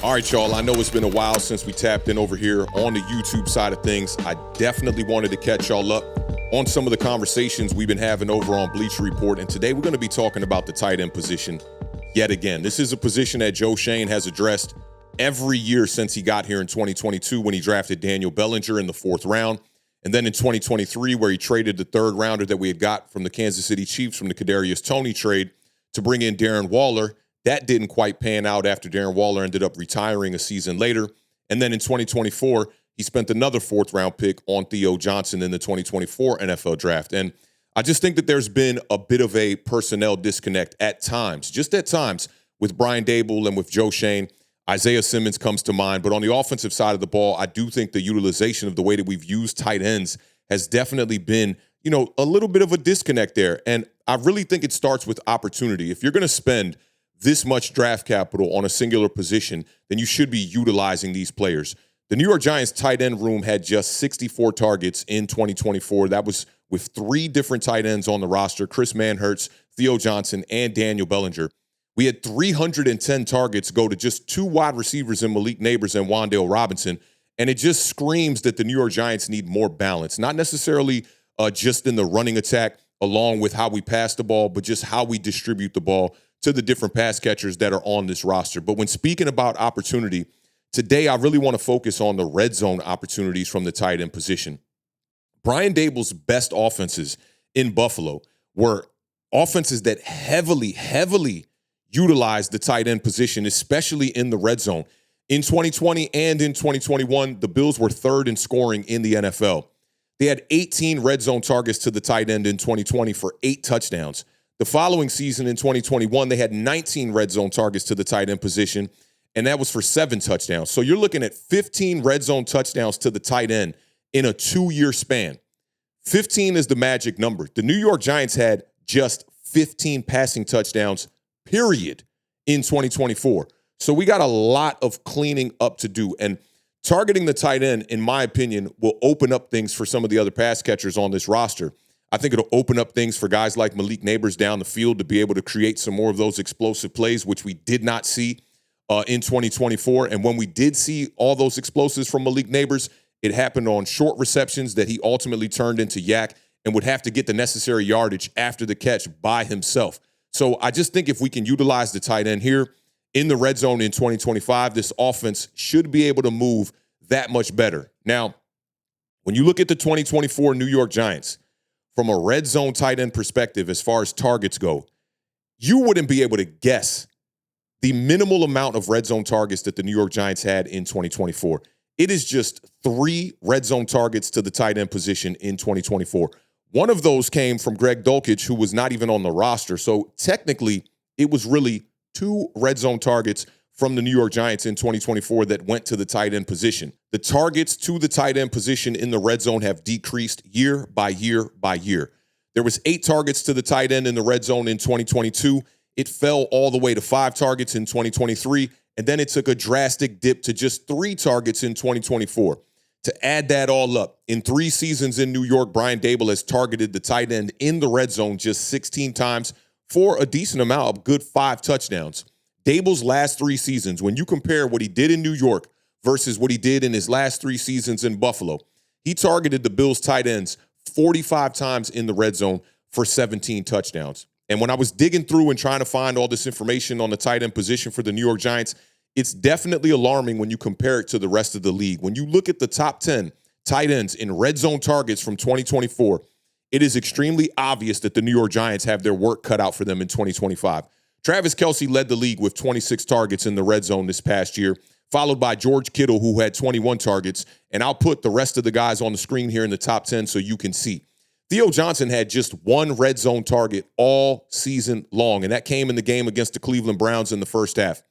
All right, y'all, I know it's been a while since we tapped in over here on the YouTube side of things. I definitely wanted to catch y'all up on some of the conversations we've been having over on Bleacher Report. And today we're going to be talking about the tight end position yet again. This is a position that Joe Schoen has addressed every year since he got here in 2022 when he drafted Daniel Bellinger in the 4th round. And then in 2023, where he traded the 3rd rounder that we had got from the Kansas City Chiefs from the Kadarius Toney trade to bring in Darren Waller. That didn't quite pan out after Darren Waller ended up retiring a season later. And then in 2024, he spent another 4th round pick on Theo Johnson in the 2024 NFL draft. And I just think that there's been a bit of a personnel disconnect at times, just at times, with Brian Daboll and with Joe Schoen. Isaiah Simmons comes to mind. But on the offensive side of the ball, I do think the utilization of the way that we've used tight ends has definitely been, a little bit of a disconnect there. And I really think it starts with opportunity. If you're going to spend this much draft capital on a singular position, then you should be utilizing these players. The New York Giants tight end room had just 64 targets in 2024. That was with 3 different tight ends on the roster: Chris Manhertz, Theo Johnson, and Daniel Bellinger. We had 310 targets go to just 2 wide receivers in Malik Neighbors and Wan'Dale Robinson. And it just screams that the New York Giants need more balance, not necessarily just in the running attack along with how we pass the ball, but just how we distribute the ball to the different pass catchers that are on this roster. But when speaking about opportunity, today I really want to focus on the red zone opportunities from the tight end position. Brian Daboll's best offenses in Buffalo were offenses that heavily utilized the tight end position, especially in the red zone. In 2020 and in 2021, the Bills were 3rd in scoring in the NFL. They had 18 red zone targets to the tight end in 2020 for 8 touchdowns. The following season in 2021, they had 19 red zone targets to the tight end position, and that was for 7 touchdowns. So you're looking at 15 red zone touchdowns to the tight end in a 2-year span. 15 is the magic number. The New York Giants had just 15 passing touchdowns, period, in 2024. So we got a lot of cleaning up to do. And targeting the tight end, in my opinion, will open up things for some of the other pass catchers on this roster. I think it'll open up things for guys like Malik Neighbors down the field to be able to create some more of those explosive plays, which we did not see in 2024. And when we did see all those explosives from Malik Neighbors, it happened on short receptions that he ultimately turned into yak and would have to get the necessary yardage after the catch by himself. So I just think if we can utilize the tight end here in the red zone in 2025, this offense should be able to move that much better. Now, when you look at the 2024 New York Giants, from a red zone tight end perspective, as far as targets go, you wouldn't be able to guess the minimal amount of red zone targets that the New York Giants had in 2024. It is just 3 red zone targets to the tight end position in 2024. One of those came from Greg Dulcich, who was not even on the roster. So technically, it was really 2 red zone targets from the New York Giants in 2024 that went to the tight end position. The targets to the tight end position in the red zone have decreased year by year by year. There was 8 targets to the tight end in the red zone in 2022. It fell all the way to 5 targets in 2023, and then it took a drastic dip to just 3 targets in 2024. To add that all up, in 3 seasons in New York, Brian Daboll has targeted the tight end in the red zone just 16 times for a decent amount of good 5 touchdowns. Daboll's last 3 seasons, when you compare what he did in New York versus what he did in his last 3 seasons in Buffalo, he targeted the Bills' tight ends 45 times in the red zone for 17 touchdowns. And when I was digging through and trying to find all this information on the tight end position for the New York Giants, it's definitely alarming when you compare it to the rest of the league. When you look at the top 10 tight ends in red zone targets from 2024, it is extremely obvious that the New York Giants have their work cut out for them in 2025. Travis Kelce led the league with 26 targets in the red zone this past year, followed by George Kittle, who had 21 targets. And I'll put the rest of the guys on the screen here in the top 10 so you can see. Theo Johnson had just 1 red zone target all season long, and that came in the game against the Cleveland Browns in the first half.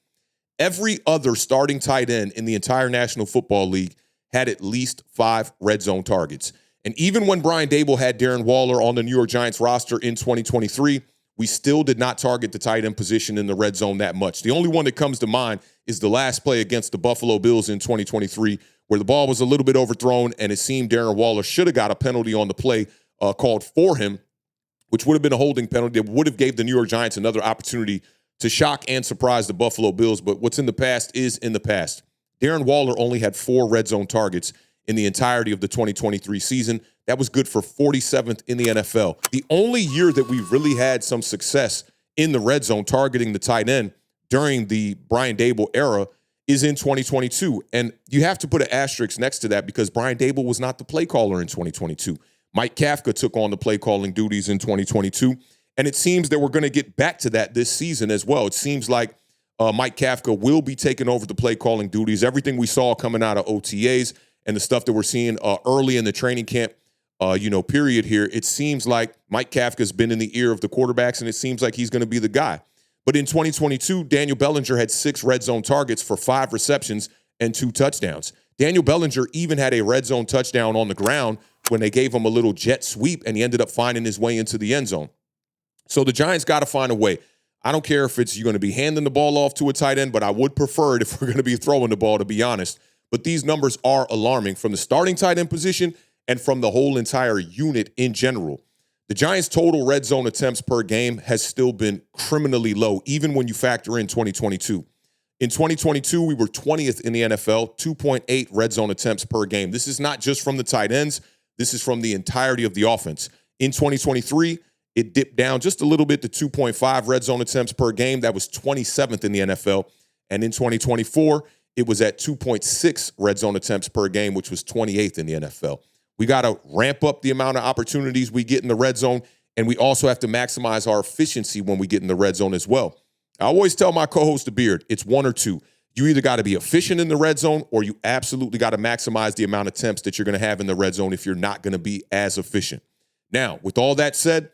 Every other starting tight end in the entire National Football League had at least 5 red zone targets. And even when Brian Daboll had Darren Waller on the New York Giants roster in 2023, we still did not target the tight end position in the red zone that much. The only one that comes to mind is the last play against the Buffalo Bills in 2023, where the ball was a little bit overthrown, and it seemed Darren Waller should have got a penalty on the play called for him, which would have been a holding penalty that would have gave the New York Giants another opportunity to shock and surprise the Buffalo Bills. But what's in the past is in the past. Darren Waller only had 4 red zone targets in the entirety of the 2023 season. That was good for 47th in the NFL. The only year that we really had some success in the red zone targeting the tight end during the Brian Daboll era is in 2022. And you have to put an asterisk next to that because Brian Daboll was not the play caller in 2022. Mike Kafka took on the play calling duties in 2022. And it seems that we're going to get back to that this season as well. It seems like Mike Kafka will be taking over the play calling duties. Everything we saw coming out of OTAs and the stuff that we're seeing early in the training camp, period here, it seems like Mike Kafka's been in the ear of the quarterbacks, and it seems like he's going to be the guy. But in 2022, Daniel Bellinger had 6 red zone targets for 5 receptions and 2 touchdowns. Daniel Bellinger even had a red zone touchdown on the ground when they gave him a little jet sweep, and he ended up finding his way into the end zone. So the Giants got to find a way. I don't care if you're going to be handing the ball off to a tight end, but I would prefer it if we're going to be throwing the ball, to be honest. But these numbers are alarming from the starting tight end position and from the whole entire unit in general. The Giants' total red zone attempts per game has still been criminally low, even when you factor in 2022. In 2022, we were 20th in the NFL, 2.8 red zone attempts per game. This is not just from the tight ends. This is from the entirety of the offense. In 2023, it dipped down just a little bit to 2.5 red zone attempts per game. That was 27th in the NFL. And in 2024, it was at 2.6 red zone attempts per game, which was 28th in the NFL. We got to ramp up the amount of opportunities we get in the red zone, and we also have to maximize our efficiency when we get in the red zone as well. I always tell my co-host, The Beard, it's one or two. You either got to be efficient in the red zone, or you absolutely got to maximize the amount of attempts that you're going to have in the red zone if you're not going to be as efficient. Now, with all that said,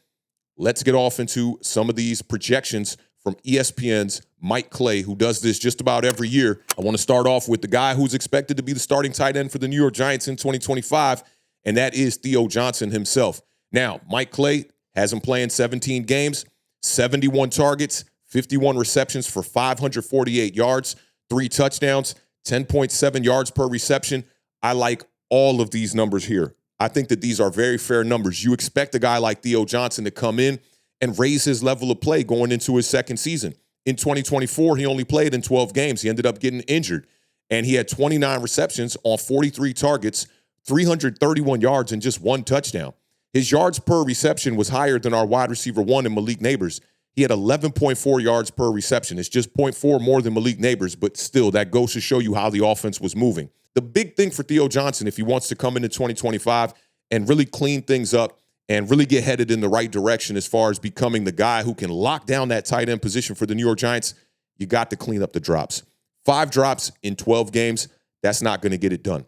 let's get off into some of these projections from ESPN's Mike Clay, who does this just about every year. I want to start off with the guy who's expected to be the starting tight end for the New York Giants in 2025, and that is Theo Johnson himself. Now, Mike Clay has him playing 17 games, 71 targets, 51 receptions for 548 yards, 3 touchdowns, 10.7 yards per reception. I like all of these numbers here. I think that these are very fair numbers. You expect a guy like Theo Johnson to come in and raise his level of play going into his second season. In 2024, he only played in 12 games. He ended up getting injured, and he had 29 receptions on 43 targets, 331 yards, and just 1 touchdown. His yards per reception was higher than our wide receiver 1 in Malik Neighbors. He had 11.4 yards per reception. It's just 0.4 more than Malik Neighbors, but still, that goes to show you how the offense was moving. The big thing for Theo Johnson, if he wants to come into 2025 and really clean things up and really get headed in the right direction as far as becoming the guy who can lock down that tight end position for the New York Giants, you got to clean up the drops. 5 drops in 12 games, that's not going to get it done.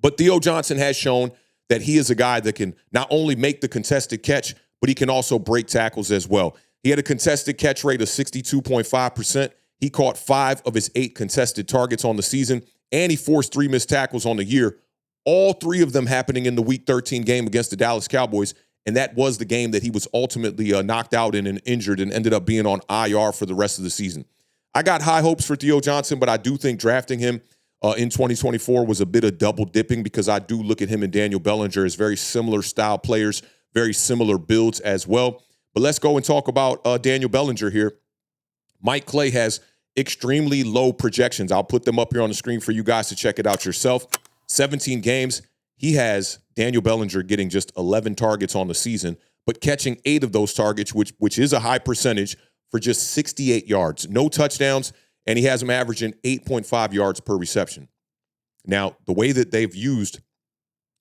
But Theo Johnson has shown that he is a guy that can not only make the contested catch, but he can also break tackles as well. He had a contested catch rate of 62.5%. He caught 5 of his 8 contested targets on the season, and he forced 3 missed tackles on the year, all 3 of them happening in the Week 13 game against the Dallas Cowboys, and that was the game that he was ultimately knocked out in and injured and ended up being on IR for the rest of the season. I got high hopes for Theo Johnson, but I do think drafting him in 2024 was a bit of double dipping because I do look at him and Daniel Bellinger as very similar style players, very similar builds as well. But let's go and talk about Daniel Bellinger here. Mike Clay has extremely low projections. I'll put them up here on the screen for you guys to check it out yourself. 17 games. He has Daniel Bellinger getting just 11 targets on the season, but catching 8 of those targets, which is a high percentage, for just 68 yards. No touchdowns, and he has him averaging 8.5 yards per reception. Now, the way that they've used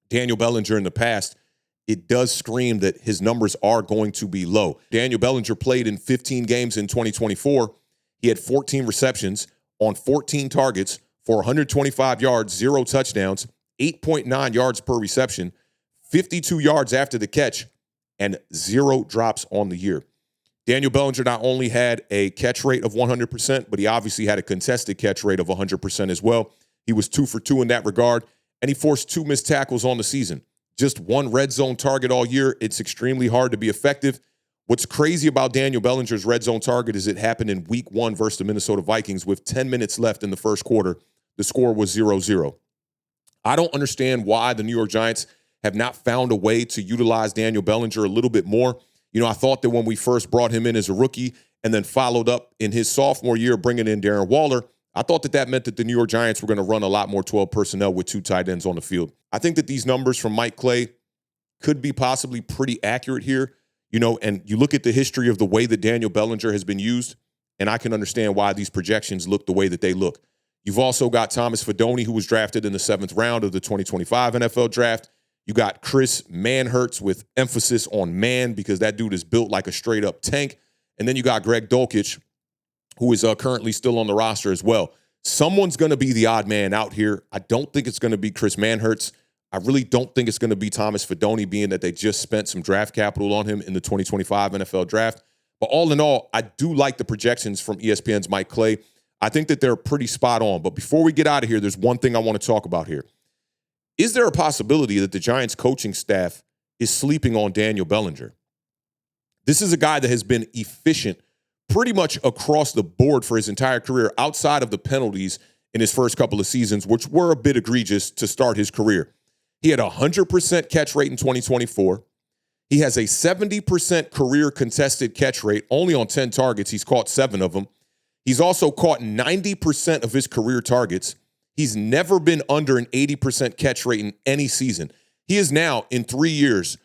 Daniel Bellinger in the past, it does scream that his numbers are going to be low. Daniel Bellinger played in 15 games in 2024. He had 14 receptions on 14 targets for 125 yards, 0 touchdowns, 8.9 yards per reception, 52 yards after the catch, and 0 drops on the year. Daniel Bellinger not only had a catch rate of 100%, but he obviously had a contested catch rate of 100% as well. He was 2 for 2 in that regard, and he forced 2 missed tackles on the season. Just 1 red zone target all year. It's extremely hard to be effective. What's crazy about Daniel Bellinger's red zone target is it happened in Week 1 versus the Minnesota Vikings with 10 minutes left in the first quarter. The score was 0-0. I don't understand why the New York Giants have not found a way to utilize Daniel Bellinger a little bit more. You know, I thought that when we first brought him in as a rookie and then followed up in his sophomore year bringing in Darren Waller, I thought that meant that the New York Giants were going to run a lot more 12 personnel with 2 tight ends on the field. I think that these numbers from Mike Clay could be possibly pretty accurate here, and you look at the history of the way that Daniel Bellinger has been used, and I can understand why these projections look the way that they look. You've also got Thomas Fidone, who was drafted in the 7th round of the 2025 NFL draft. You got Chris Manhertz with emphasis on man because that dude is built like a straight-up tank. And then you got Greg Dulcich, who is currently still on the roster as well. Someone's going to be the odd man out here. I don't think it's going to be Chris Manhertz. I really don't think it's going to be Thomas Fidone, being that they just spent some draft capital on him in the 2025 NFL draft. But all in all, I do like the projections from ESPN's Mike Clay. I think that they're pretty spot on. But before we get out of here, there's one thing I want to talk about here. Is there a possibility that the Giants coaching staff is sleeping on Daniel Bellinger? This is a guy that has been efficient pretty much across the board for his entire career, outside of the penalties in his first couple of seasons, which were a bit egregious to start his career. He had a 100% catch rate in 2024. He has a 70% career contested catch rate, only on 10 targets. He's caught 7 of them. He's also caught 90% of his career targets. He's never been under an 80% catch rate in any season. He is now, in 3 years,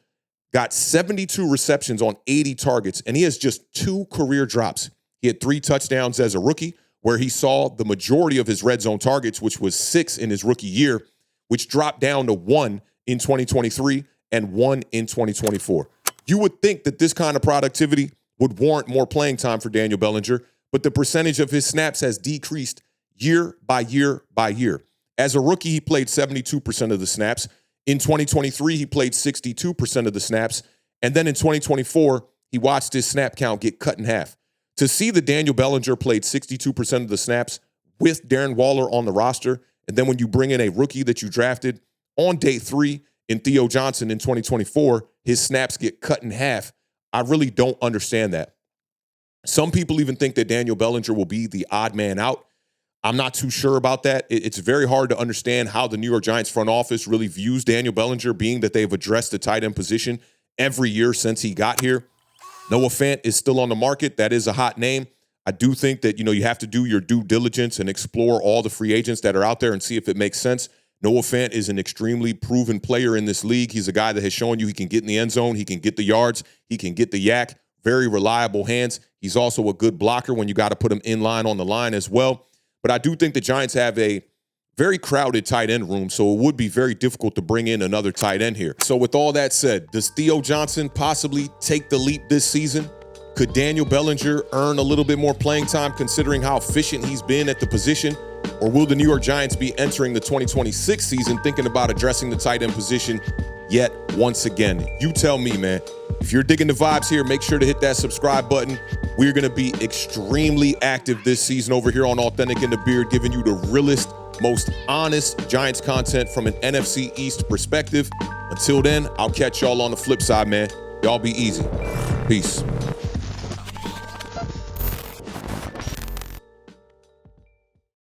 got 72 receptions on 80 targets, and he has just 2 career drops. He had 3 touchdowns as a rookie, where he saw the majority of his red zone targets, which was 6 in his rookie year, which dropped down to 1 in 2023 and 1 in 2024. You would think that this kind of productivity would warrant more playing time for Daniel Bellinger, but the percentage of his snaps has decreased year by year by year. As a rookie, he played 72% of the snaps. In 2023, he played 62% of the snaps. And then in 2024, he watched his snap count get cut in half. To see that Daniel Bellinger played 62% of the snaps with Darren Waller on the roster, and then when you bring in a rookie that you drafted on day 3 in Theo Johnson in 2024, his snaps get cut in half. I really don't understand that. Some people even think that Daniel Bellinger will be the odd man out. I'm not too sure about that. It's very hard to understand how the New York Giants front office really views Daniel Bellinger, being that they've addressed the tight end position every year since he got here. Noah Fant is still on the market. That is a hot name. I do think that, you have to do your due diligence and explore all the free agents that are out there and see if it makes sense. Noah Fant is an extremely proven player in this league. He's a guy that has shown you he can get in the end zone. He can get the yards. He can get the yak. Very reliable hands. He's also a good blocker when you got to put him in line on the line as well. But I do think the Giants have a very crowded tight end room, so it would be very difficult to bring in another tight end here. So with all that said, does Theo Johnson possibly take the leap this season? Could Daniel Bellinger earn a little bit more playing time considering how efficient he's been at the position? Or will the New York Giants be entering the 2026 season thinking about addressing the tight end position yet once again? You tell me, man. If you're digging the vibes here, make sure to hit that subscribe button. We're going to be extremely active this season over here on Authentic in the Beard, giving you the realest, most honest Giants content from an NFC East perspective. Until then, I'll catch y'all on the flip side, man. Y'all be easy. Peace.